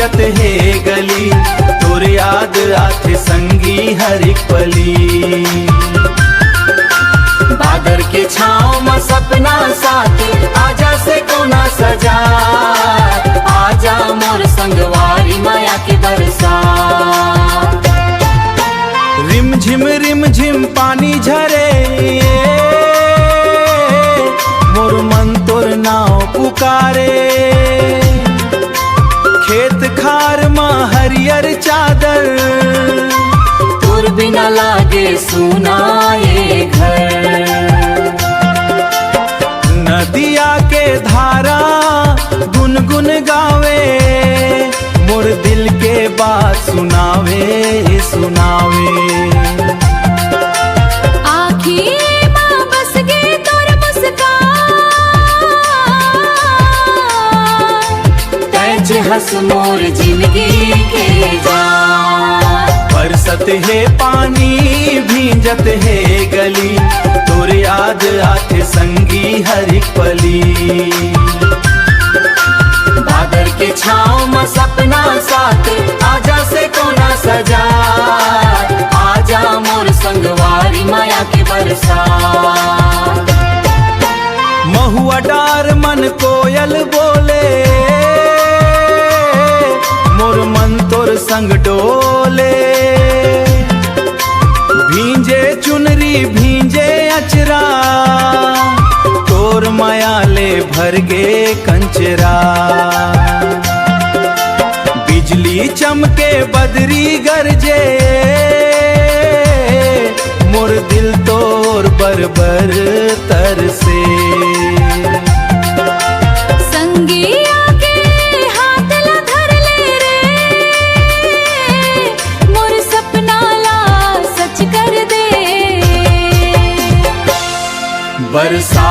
भींजत है गली, तोर याद आथे संगी हर एक पली। बादर के छाँव में सपना साथ आजा से कोना सजा, आजा मोर संगवारी माया के बरसा। रिम झिम पानी झरे, मोर मन तोर नाव पुकारे। खेत खार में हरियर चादर, तोर बिना लागे सुना ये घर। नदिया के धारा गुनगुन गावे, मोर दिल के बात सुनावे सुनावे। आँखी माँ बस गे तोर मुस्कान, कैच हंस मोर जिंदगी के जान। बरसत है पानी भींजत है गली, तोर याद आथे संगी हर एक पली। बादर के छाँव में सपना साथ आजा से कोना सजा, आजा मोर संगवारी माया के बरसा। महुआ डार मन कोयल बोले, मोर मन तोर संग डोले। भींजे चुनरी भींजे अचरा, तोर माया ले भर गे कंचरा। बिजली चमके बदरी गरजे, मोर दिल तोर बर तरसे। संगी आके हाथ ला धर ले रे, मोर सपना ला सच कर दे। बरसा